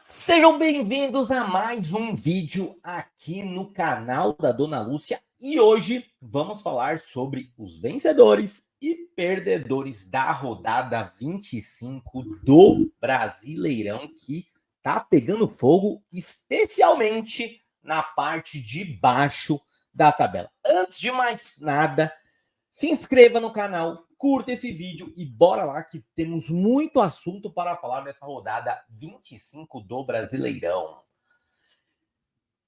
Sejam bem-vindos a mais um vídeo aqui no canal da Dona Lúcia e hoje vamos falar sobre os vencedores e perdedores da rodada 25 do Brasileirão, que tá pegando fogo, especialmente na parte de baixo da tabela. Antes de mais nada, se inscreva no canal, curta esse vídeo e bora lá que temos muito assunto para falar nessa rodada 25 do Brasileirão.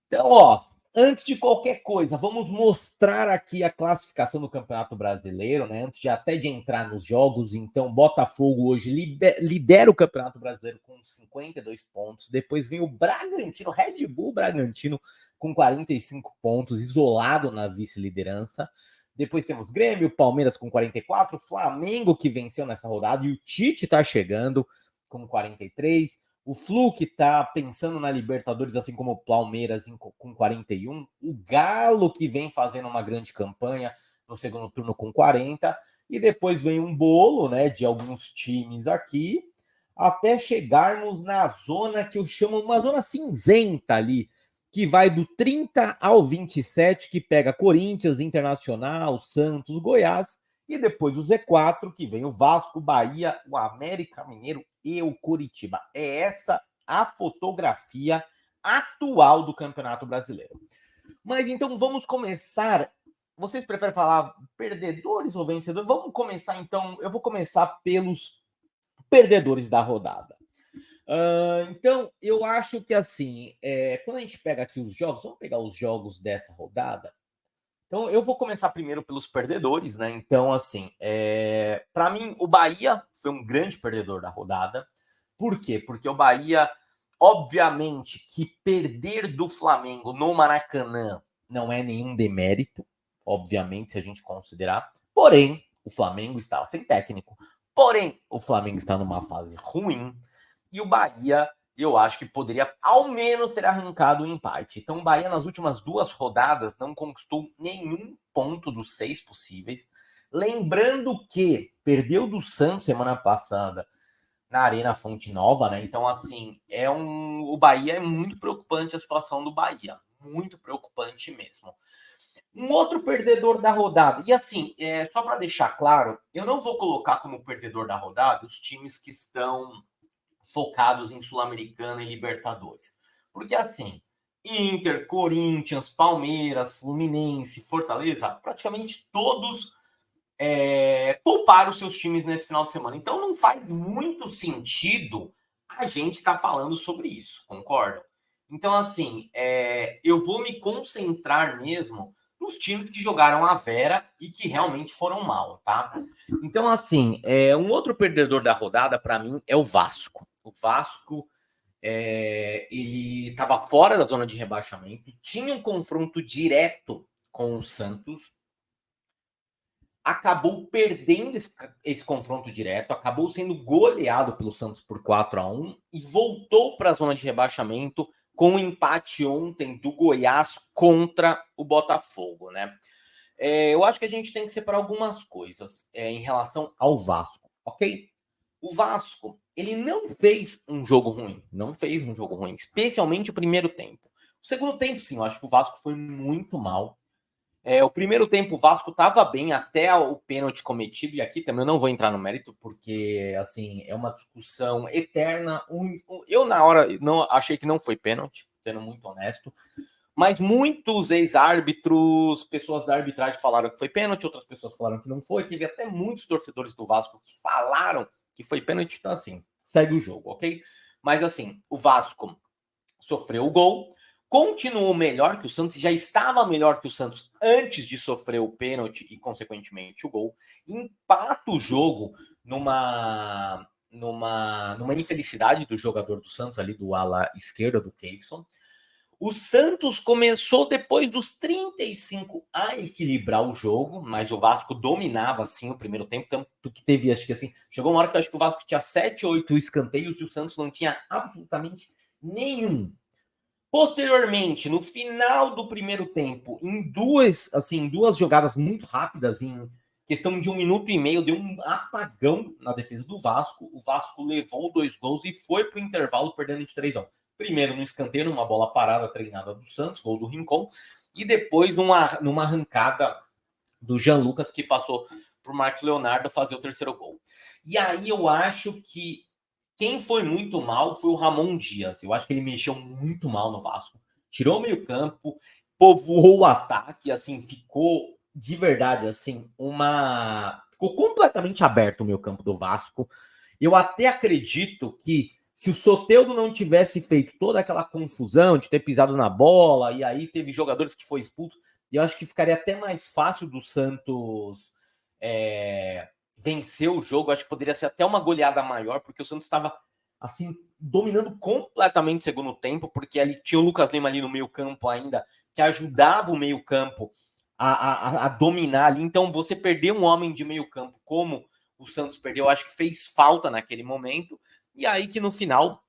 Então, antes de qualquer coisa, vamos mostrar aqui a classificação do Campeonato Brasileiro, né? Antes de até de entrar nos jogos, então Botafogo hoje lidera o Campeonato Brasileiro com 52 pontos. Depois vem o Bragantino, Red Bull Bragantino com 45 pontos, isolado na vice-liderança. Depois temos Grêmio, Palmeiras com 44, Flamengo que venceu nessa rodada e o Tite tá chegando com 43. O Flu que tá pensando na Libertadores, assim como o Palmeiras com 41. O Galo que vem fazendo uma grande campanha no segundo turno com 40. E depois vem um bolo, né, de alguns times aqui, até chegarmos na zona que eu chamo uma zona cinzenta ali, que vai do 30 ao 27, que pega Corinthians, Internacional, Santos, Goiás, e depois o Z4, que vem o Vasco, Bahia, o América Mineiro e o Curitiba. É essa a fotografia atual do Campeonato Brasileiro. Mas então vamos começar. Vocês preferem falar perdedores ou vencedores? Vamos começar então. Eu vou começar pelos perdedores da rodada. Então, eu acho que assim, quando a gente pega aqui os jogos, vamos pegar os jogos dessa rodada. Então, eu vou começar primeiro pelos perdedores, né? Então, assim, para mim, o Bahia foi um grande perdedor da rodada. Por quê? Porque o Bahia, obviamente, que perder do Flamengo no Maracanã não é nenhum demérito, obviamente, se a gente considerar. Porém, o Flamengo estava sem técnico. Porém, o Flamengo está numa fase ruim. E o Bahia, eu acho que poderia ao menos ter arrancado o empate. Então, o Bahia, nas últimas duas rodadas, não conquistou nenhum ponto dos 6 possíveis. Lembrando que perdeu do Santos semana passada na Arena Fonte Nova, né? Então, assim, o Bahia é muito preocupante a situação do Bahia. Muito preocupante mesmo. Um outro perdedor da rodada. E assim, só para deixar claro, eu não vou colocar como perdedor da rodada os times que estão focados em Sul-Americana e Libertadores. Porque assim, Inter, Corinthians, Palmeiras, Fluminense, Fortaleza, praticamente todos pouparam seus times nesse final de semana. Então não faz muito sentido a gente estar falando sobre isso, concorda? Então, assim, eu vou me concentrar mesmo nos times que jogaram a Vera e que realmente foram mal, tá? Então, assim, um outro perdedor da rodada, para mim, é o Vasco. O Vasco, ele estava fora da zona de rebaixamento, tinha um confronto direto com o Santos, acabou perdendo esse confronto direto, acabou sendo goleado pelo Santos por 4-1 e voltou para a zona de rebaixamento com o empate ontem do Goiás contra o Botafogo, né? Eu acho que a gente tem que separar algumas coisas em relação ao Vasco, ok? O Vasco, ele não fez um jogo ruim, não fez um jogo ruim, especialmente o primeiro tempo. O segundo tempo, sim, eu acho que o Vasco foi muito mal. O primeiro tempo o Vasco estava bem até o pênalti cometido, e aqui também eu não vou entrar no mérito, porque assim é uma discussão eterna. Eu, na hora, não achei que não foi pênalti, sendo muito honesto, mas muitos ex-árbitros, pessoas da arbitragem falaram que foi pênalti, outras pessoas falaram que não foi. Teve até muitos torcedores do Vasco que falaram que foi pênalti, então assim, segue o jogo, ok? Mas assim, o Vasco sofreu o gol, continuou melhor que o Santos, já estava melhor que o Santos antes de sofrer o pênalti e, consequentemente, o gol. Empata o jogo numa infelicidade do jogador do Santos, ali do ala esquerda, do Keivson. O Santos começou depois dos 35 a equilibrar o jogo, mas o Vasco dominava assim o primeiro tempo, tanto que teve, acho que assim, chegou uma hora que eu acho que o Vasco tinha 7, 8 escanteios e o Santos não tinha absolutamente nenhum. Posteriormente, no final do primeiro tempo, em duas jogadas muito rápidas, questão de 1 minuto e meio, deu um apagão na defesa do Vasco. O Vasco levou 2 gols e foi para o intervalo perdendo de 3-1. Primeiro no escanteio, numa bola parada treinada do Santos, gol do Rincon, e depois numa arrancada do Jean Lucas, que passou para o Marcos Leonardo fazer o terceiro gol. E aí eu acho que quem foi muito mal foi o Ramon Dias. Eu acho que ele mexeu muito mal no Vasco. Tirou o meio-campo, povoou o ataque, assim, ficou de verdade, assim, ficou completamente aberto o meio-campo do Vasco. Eu até acredito que se o Soteldo não tivesse feito toda aquela confusão de ter pisado na bola, e aí teve jogadores que foi expulso, eu acho que ficaria até mais fácil do Santos vencer o jogo. Eu acho que poderia ser até uma goleada maior, porque o Santos estava assim dominando completamente o segundo tempo, porque ali tinha o Lucas Lima ali no meio campo ainda, que ajudava o meio campo a dominar ali. Então você perder um homem de meio campo como o Santos perdeu, eu acho que fez falta naquele momento. E aí que no final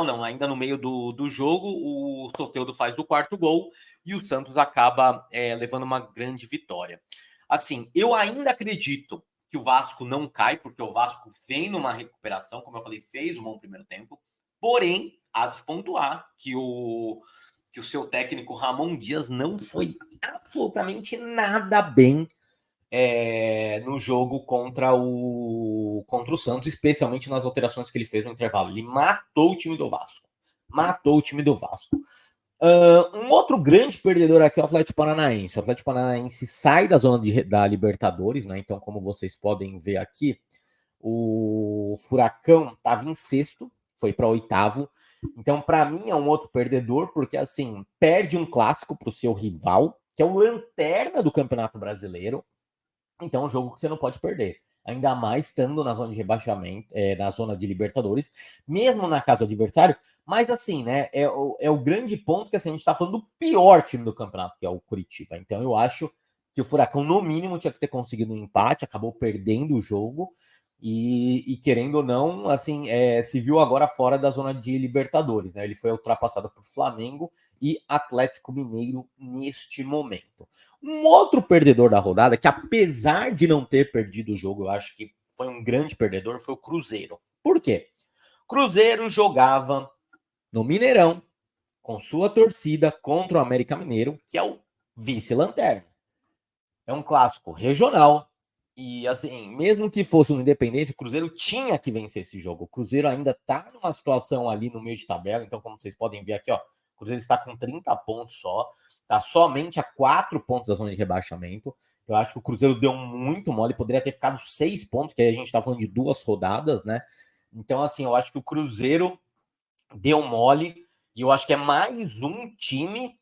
não, ainda no meio do jogo, o Soteldo faz o quarto gol e o Santos acaba levando uma grande vitória. Assim, eu ainda acredito que o Vasco não cai, porque o Vasco vem numa recuperação, como eu falei, fez um bom primeiro tempo, porém, há de se pontuar que o seu técnico Ramon Dias não foi absolutamente nada bem no jogo contra o Santos, especialmente nas alterações que ele fez no intervalo. Ele matou o time do Vasco. Um outro grande perdedor aqui é o Atlético Paranaense. O Atlético Paranaense sai da zona da Libertadores, né? Então, como vocês podem ver aqui, o Furacão estava em sexto, foi para oitavo. Então, para mim, é um outro perdedor, porque assim, perde um clássico para o seu rival, que é o lanterna do Campeonato Brasileiro. Então, é um jogo que você não pode perder. Ainda mais estando na zona de rebaixamento, na zona de Libertadores, mesmo na casa do adversário. Mas assim, né? É o grande ponto que assim, a gente está falando do pior time do campeonato, que é o Curitiba. Então, eu acho que o Furacão, no mínimo, tinha que ter conseguido um empate, acabou perdendo o jogo. E querendo ou não, assim, se viu agora fora da zona de Libertadores, né? Ele foi ultrapassado por Flamengo e Atlético Mineiro neste momento. Um outro perdedor da rodada, que apesar de não ter perdido o jogo, eu acho que foi um grande perdedor, foi o Cruzeiro. Por quê? Cruzeiro jogava no Mineirão, com sua torcida, contra o América Mineiro, que é o vice-lanterna. É um clássico regional. E assim, mesmo que fosse um Independência, o Cruzeiro tinha que vencer esse jogo. O Cruzeiro ainda tá numa situação ali no meio de tabela, então, como vocês podem ver aqui, ó, o Cruzeiro está com 30 pontos só, tá somente a 4 pontos da zona de rebaixamento. Eu acho que o Cruzeiro deu muito mole, poderia ter ficado 6 pontos, que aí a gente tá falando de 2 rodadas, né? Então, assim, eu acho que o Cruzeiro deu mole, e eu acho que é mais um time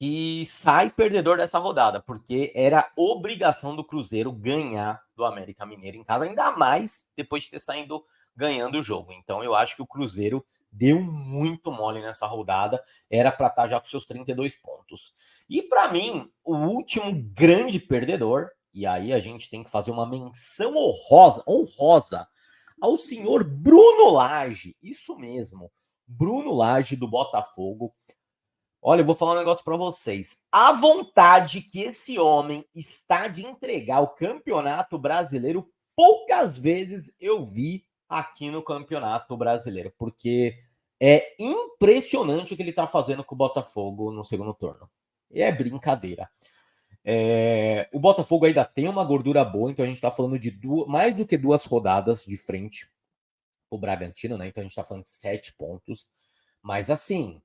e sai perdedor dessa rodada, porque era obrigação do Cruzeiro ganhar do América Mineiro em casa, ainda mais depois de ter saído ganhando o jogo. Então eu acho que o Cruzeiro deu muito mole nessa rodada, era para estar já com seus 32 pontos. E para mim, o último grande perdedor, e aí a gente tem que fazer uma menção honrosa ao senhor Bruno Lage, isso mesmo, Bruno Lage do Botafogo. Olha, eu vou falar um negócio para vocês. A vontade que esse homem está de entregar o Campeonato Brasileiro, poucas vezes eu vi aqui no Campeonato Brasileiro, porque é impressionante o que ele está fazendo com o Botafogo no segundo turno. É brincadeira. O Botafogo ainda tem uma gordura boa, então a gente está falando de mais do que 2 rodadas de frente o Bragantino, né? Então a gente está falando de 7 pontos. Mas assim,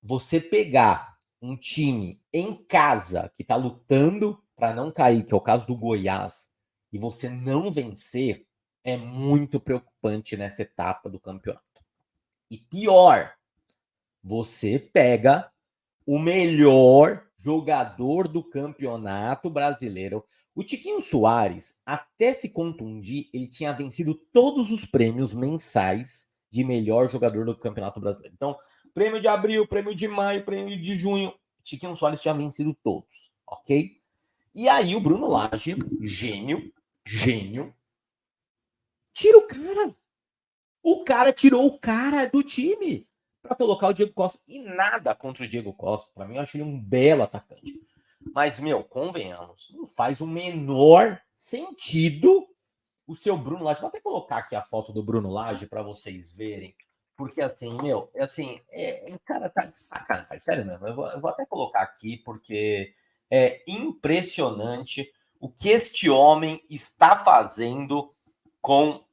você pegar um time em casa que está lutando para não cair, que é o caso do Goiás, e você não vencer, é muito preocupante nessa etapa do campeonato. E pior, você pega o melhor jogador do campeonato brasileiro. O Tiquinho Soares, até se contundir, ele tinha vencido todos os prêmios mensais de melhor jogador do campeonato brasileiro. Então, prêmio de abril, prêmio de maio, prêmio de junho, Tiquinho Soares tinha vencido todos, ok? E aí o Bruno Lage, gênio, tira o cara. O cara tirou o cara do time para colocar o Diego Costa. E nada contra o Diego Costa. Para mim, eu acho ele um belo atacante. Mas, meu, convenhamos, não faz o menor sentido o seu Bruno Lage. Vou até colocar aqui a foto do Bruno Lage para vocês verem. Porque, assim, meu, o cara tá de sacanagem, sério mesmo. Eu vou até colocar aqui, porque é impressionante o que este homem está fazendo com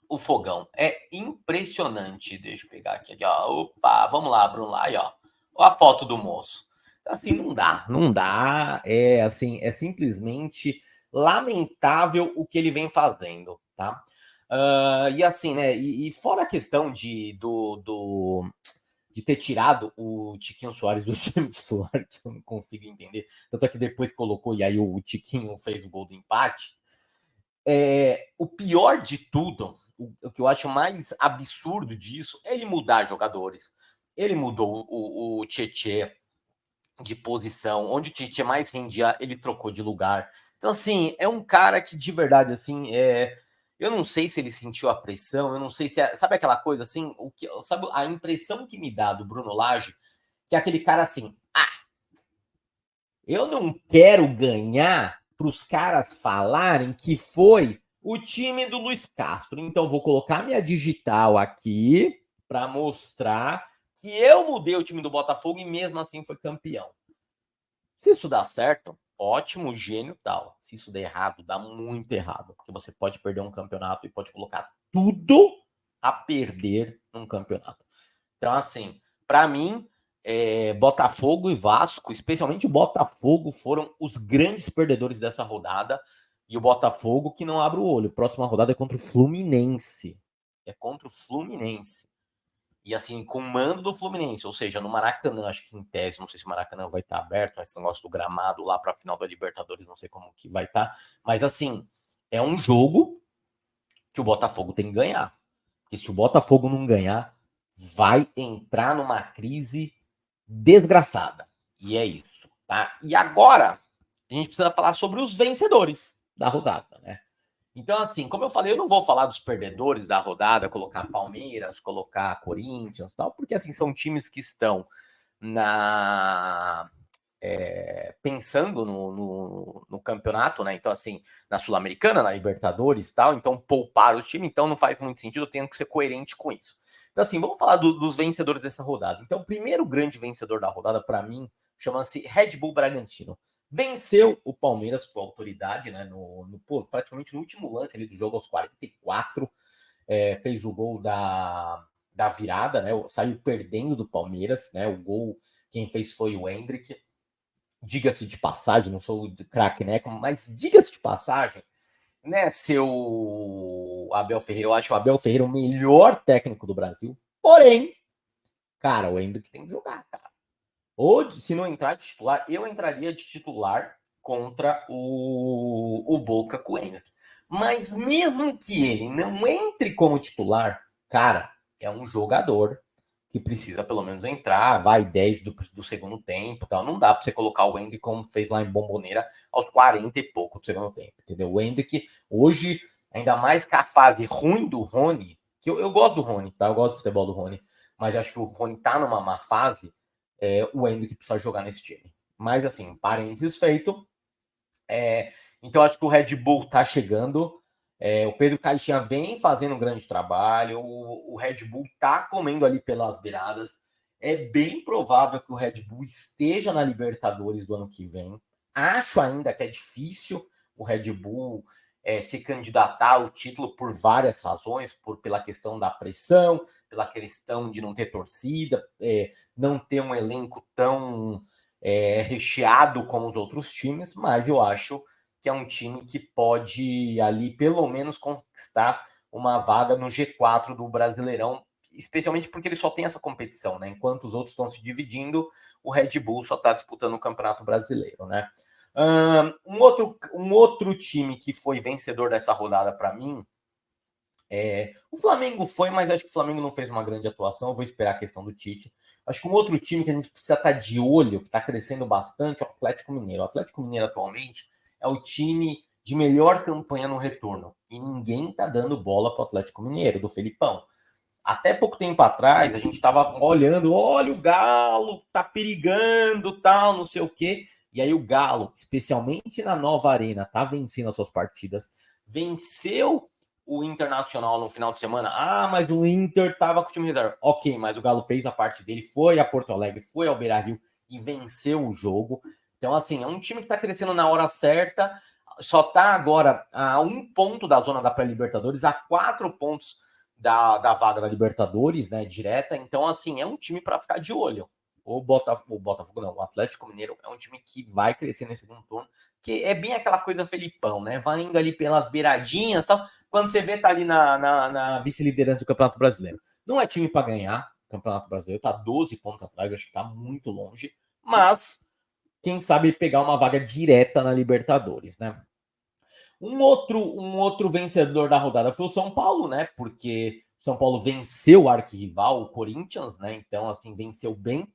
o fogão. É impressionante. Deixa eu pegar aqui, ó. Opa, vamos lá, Bruno Lage, ó. Olha a foto do moço. Assim, não dá. É assim, é simplesmente lamentável o que ele vem fazendo, tá? E assim, né? E fora a questão de ter tirado o Tiquinho Soares do time titular, que eu não consigo entender. Tanto é que depois colocou, e aí o Tiquinho fez o gol do empate. O pior de tudo, o que eu acho mais absurdo disso, é ele mudar jogadores. Ele mudou o Tietê de posição, onde o Tietê mais rendia, ele trocou de lugar. Então, assim, é um cara que de verdade, assim, eu não sei se ele sentiu a pressão, eu não sei se sabe aquela coisa assim, sabe a impressão que me dá do Bruno Lage, que é aquele cara assim, eu não quero ganhar para os caras falarem que foi o time do Luiz Castro. Então, vou colocar minha digital aqui para mostrar que eu mudei o time do Botafogo e mesmo assim foi campeão. Se isso dá certo, ótimo, gênio, tal. Se isso der errado, dá muito errado. Porque você pode perder um campeonato e pode colocar tudo a perder num campeonato. Então, assim, para mim, Botafogo e Vasco, especialmente o Botafogo, foram os grandes perdedores dessa rodada. E o Botafogo que não abre o olho. Próxima rodada é contra o Fluminense. É contra o Fluminense. E assim, com o mando do Fluminense, ou seja, no Maracanã, acho que em tese, não sei se o Maracanã vai estar aberto, esse negócio do gramado lá para a final da Libertadores, não sei como que vai estar. Mas assim, é um jogo que o Botafogo tem que ganhar. Porque se o Botafogo não ganhar, vai entrar numa crise desgraçada. E é isso, tá? E agora, a gente precisa falar sobre os vencedores da rodada, né? Então, assim, como eu falei, eu não vou falar dos perdedores da rodada, colocar Palmeiras, colocar Corinthians, tal, porque assim são times que estão na pensando no campeonato, né? Então, assim, na Sul-Americana, na Libertadores, tal, então poupar os times, então não faz muito sentido, eu tenho que ser coerente com isso. Então, assim, vamos falar dos vencedores dessa rodada. Então, o primeiro grande vencedor da rodada, para mim, chama-se Red Bull Bragantino. Venceu o Palmeiras com autoridade, né? Praticamente no último lance ali do jogo, aos 44, fez o gol da virada, né? Saiu perdendo do Palmeiras, né? O gol, quem fez foi o Hendrick. Diga-se de passagem, não sou o craque, né? Mas diga-se de passagem, né? Seu Abel Ferreira, eu acho o Abel Ferreira o melhor técnico do Brasil. Porém, cara, o Hendrick tem que jogar, cara. Ou se não entrar de titular, eu entraria de titular contra o Boca com o Hendrick. Mas mesmo que ele não entre como titular, cara, é um jogador que precisa pelo menos entrar, vai 10 do segundo tempo, tal. Não dá para você colocar o Hendrick como fez lá em Bomboneira aos 40 e pouco do segundo tempo, entendeu? O Hendrick hoje, ainda mais com a fase ruim do Rony, que eu gosto do Rony, tá? Eu gosto do futebol do Rony, mas acho que o Rony tá numa má fase, o Hendrick precisa jogar nesse time. Mas assim, parênteses feito, então acho que o Red Bull tá chegando, o Pedro Caixinha vem fazendo um grande trabalho, o Red Bull tá comendo ali pelas beiradas, é bem provável que o Red Bull esteja na Libertadores do ano que vem. Acho ainda que é difícil o Red Bull se candidatar ao título por várias razões, pela questão da pressão, pela questão de não ter torcida, não ter um elenco tão recheado como os outros times, mas eu acho que é um time que pode ali pelo menos conquistar uma vaga no G4 do Brasileirão, especialmente porque ele só tem essa competição, né? Enquanto os outros estão se dividindo, o Red Bull só está disputando o Campeonato Brasileiro, né? Um outro time que foi vencedor dessa rodada para mim, o Flamengo foi, mas acho que o Flamengo não fez uma grande atuação. Eu vou esperar a questão do Tite. Acho que um outro time que a gente precisa estar de olho, que está crescendo bastante, é o Atlético Mineiro. O Atlético Mineiro atualmente é o time de melhor campanha no retorno. E ninguém está dando bola para o Atlético Mineiro, do Felipão. Até pouco tempo atrás, a gente estava olhando, olha o Galo, tá perigando, tal, não sei o quê. E aí o Galo, especialmente na nova arena, tá vencendo as suas partidas. Venceu o Internacional no final de semana. Ah, mas o Inter tava com o time reserva. Ok, mas o Galo fez a parte dele, foi a Porto Alegre, foi ao Beira-Rio e venceu o jogo. Então, assim, é um time que tá crescendo na hora certa, só tá agora a 1 ponto da zona da pré-Libertadores, a 4 pontos da vaga da Libertadores, né, direta. Então, assim, é um time para ficar de olho. O Botafogo não, o Atlético Mineiro é um time que vai crescer nesse segundo turno, que é bem aquela coisa Felipão, né? Vai indo ali pelas beiradinhas e tal. Quando você vê, tá ali na vice-liderança do Campeonato Brasileiro. Não é time para ganhar o Campeonato Brasileiro, tá 12 pontos atrás, acho que tá muito longe, mas quem sabe pegar uma vaga direta na Libertadores, né? Um outro vencedor da rodada foi o São Paulo, né? Porque o São Paulo venceu o arquirrival, o Corinthians, né? Então, assim, venceu bem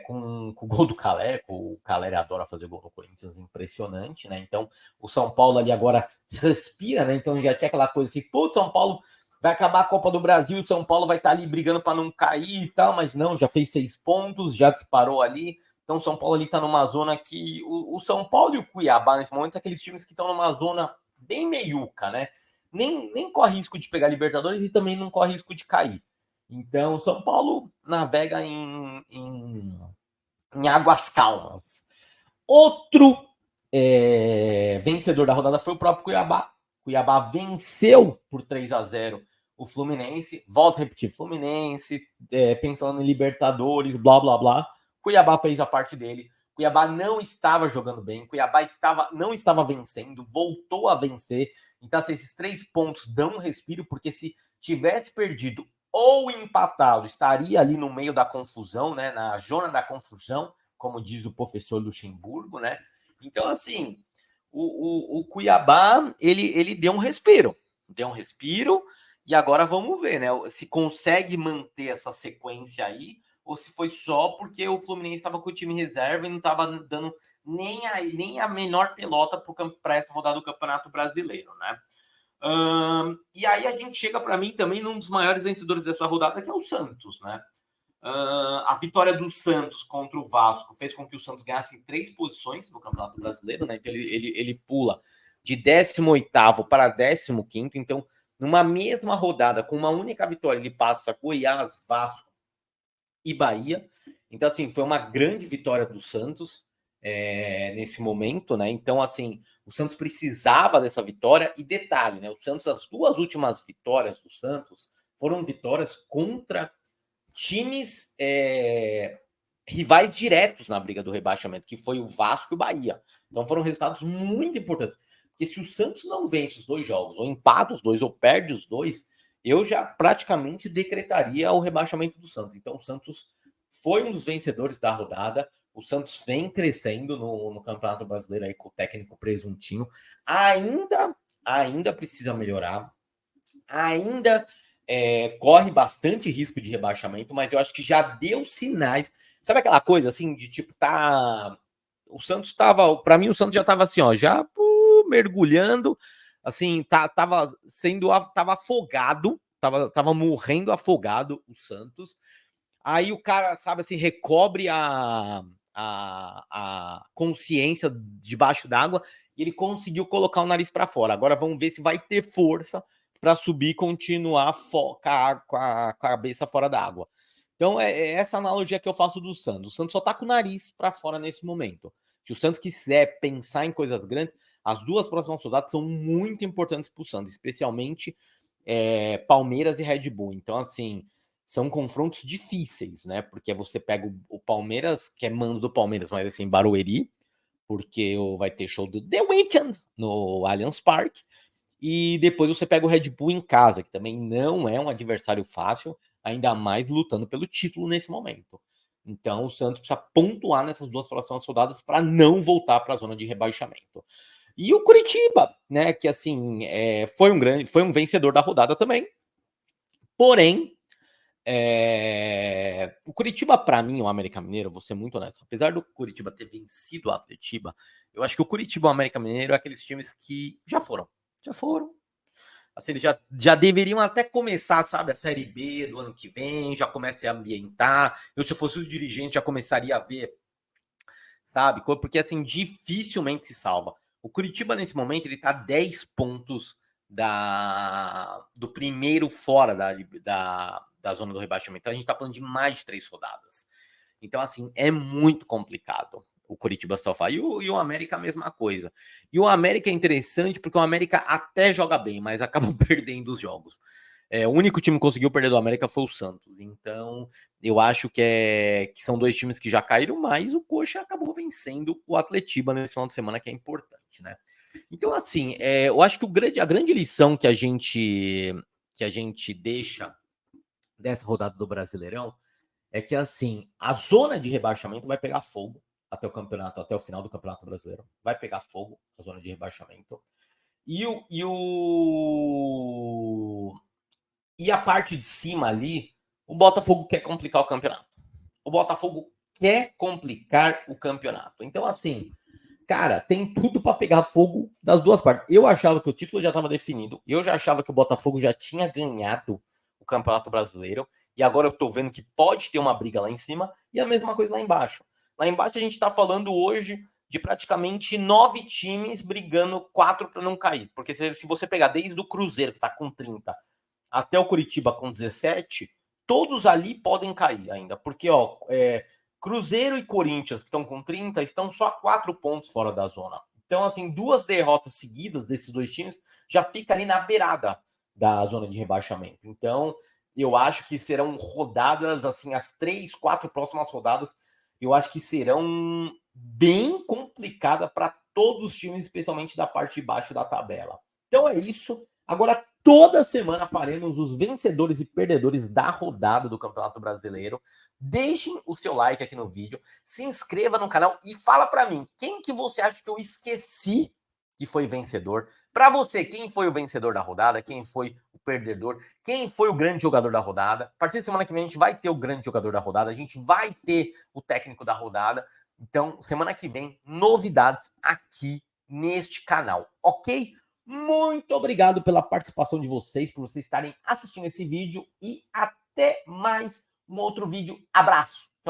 com o gol do Calé. O Calé adora fazer gol no Corinthians, impressionante, né? Então, o São Paulo ali agora respira, né? Então, já tinha aquela coisa assim, putz, São Paulo vai acabar a Copa do Brasil, o São Paulo vai estar ali brigando para não cair e tal, mas não, já fez 6 pontos, já disparou ali. Então, o São Paulo ali está numa zona que o São Paulo e o Cuiabá, nesse momento, são aqueles times que estão numa zona bem meiuca, né? Nem corre risco de pegar Libertadores e também não corre risco de cair. Então, o São Paulo navega em águas calmas. Outro vencedor da rodada foi o próprio Cuiabá. Cuiabá venceu por 3-0 o Fluminense. Volto a repetir, Fluminense, pensando em Libertadores, blá, blá, blá. Cuiabá fez a parte dele. Cuiabá não estava jogando bem. Cuiabá não estava vencendo, voltou a vencer. Então, assim, esses 3 pontos dão um respiro, porque se tivesse perdido ou empatado, estaria ali no meio da confusão, né? Na zona da confusão, como diz o professor Luxemburgo, né? Então, assim, o Cuiabá, ele deu um respiro. Deu um respiro e agora vamos ver, né? Se consegue manter essa sequência aí ou se foi só porque o Fluminense estava com o time reserva e não estava dando nem a menor pelota para essa rodada do Campeonato Brasileiro, né? E aí a gente chega para mim também num dos maiores vencedores dessa rodada, que é o Santos, né? A vitória do Santos contra o Vasco fez com que o Santos ganhasse 3 posições no Campeonato Brasileiro, né? Então ele pula de 18º para 15º. Então, numa mesma rodada, com uma única vitória, ele passa Goiás, Vasco e Bahia. Então, assim, foi uma grande vitória do Santos nesse momento, né? Então, assim, o Santos precisava dessa vitória. E detalhe, né? O Santos, as 2 últimas vitórias do Santos foram vitórias contra times rivais diretos na briga do rebaixamento, que foi o Vasco e o Bahia. Então foram resultados muito importantes. Porque se o Santos não vence os 2 jogos, ou empata os 2, ou perde os 2, eu já praticamente decretaria o rebaixamento do Santos. Então o Santos foi um dos vencedores da rodada. O Santos vem crescendo no Campeonato Brasileiro aí com o técnico presuntinho. Ainda precisa melhorar. Ainda corre bastante risco de rebaixamento, mas eu acho que já deu sinais. Sabe aquela coisa assim de tipo, tá. O Santos tava. Para mim, o Santos já tava assim, ó, já mergulhando, assim, tava sendo. Tava afogado, tava morrendo afogado o Santos. Aí o cara, sabe assim, recobre a consciência debaixo d'água e ele conseguiu colocar o nariz para fora. Agora vamos ver se vai ter força para subir e continuar com a cabeça fora d'água. Então é essa analogia que eu faço do Santos. O Santos só tá com o nariz para fora nesse momento. Se o Santos quiser pensar em coisas grandes, as 2 próximas rodadas são muito importantes para o Santos, especialmente Palmeiras e Red Bull. Então, assim, são confrontos difíceis, né? Porque você pega o Palmeiras, que é mando do Palmeiras, mas assim, Barueri, porque vai ter show do The Weeknd no Allianz Parque. E depois você pega o Red Bull em casa, que também não é um adversário fácil, ainda mais lutando pelo título nesse momento. Então o Santos precisa pontuar nessas 2 próximas rodadas para não voltar para a zona de rebaixamento. E o Curitiba, né, que assim, foi um vencedor da rodada também. Porém, o Curitiba, para mim, o América Mineiro, vou ser muito honesto, apesar do Curitiba ter vencido o Atletiba, eu acho que o Curitiba e o América Mineiro é aqueles times que já foram. Assim, eles já deveriam até começar, sabe, a Série B do ano que vem, já comece a ambientar. Eu, se eu fosse o dirigente, já começaria a ver sabe? Porque, assim, dificilmente se salva. O Curitiba, nesse momento, ele tá 10 pontos do primeiro fora da zona do rebaixamento. Então, a gente tá falando de mais de 3 rodadas. Então, assim, é muito complicado o Curitiba salvar. E o América, a mesma coisa. E o América é interessante porque o América até joga bem, mas acaba perdendo os jogos. O único time que conseguiu perder do América foi o Santos. Então, eu acho que são dois times que já caíram, mas o Coxa acabou vencendo o Atletiba nesse final de semana, que é importante, né? Então, assim, eu acho que a grande lição que a gente deixa dessa rodada do Brasileirão é que, assim, a zona de rebaixamento vai pegar fogo até o campeonato, até o final do Campeonato Brasileiro. Vai pegar fogo a zona de rebaixamento. E a parte de cima ali, o Botafogo quer complicar o campeonato. O Botafogo quer complicar o campeonato. Então, assim, cara, tem tudo para pegar fogo das duas partes. Eu achava que o título já estava definido. Eu já achava que o Botafogo já tinha ganhado o Campeonato Brasileiro. E agora eu tô vendo que pode ter uma briga lá em cima. E a mesma coisa lá embaixo. Lá embaixo a gente tá falando hoje de praticamente 9 times brigando 4 para não cair. Porque se você pegar desde o Cruzeiro, que tá com 30, até o Curitiba com 17, todos ali podem cair ainda. Porque, ó, Cruzeiro e Corinthians, que estão com 30, estão só a 4 pontos fora da zona. Então, assim, 2 derrotas seguidas desses dois times já fica ali na beirada da zona de rebaixamento. Então, eu acho que serão rodadas, assim, as 3, 4 próximas rodadas, eu acho que serão bem complicadas para todos os times, especialmente da parte de baixo da tabela. Então é isso. Agora, toda semana faremos os vencedores e perdedores da rodada do Campeonato Brasileiro. Deixem o seu like aqui no vídeo, se inscreva no canal e fala para mim, quem que você acha que eu esqueci que foi vencedor? Para você, quem foi o vencedor da rodada? Quem foi o perdedor? Quem foi o grande jogador da rodada? A partir da semana que vem a gente vai ter o grande jogador da rodada, a gente vai ter o técnico da rodada. Então, semana que vem, novidades aqui neste canal, ok? Muito obrigado pela participação de vocês, por vocês estarem assistindo esse vídeo e até mais um outro vídeo. Abraço!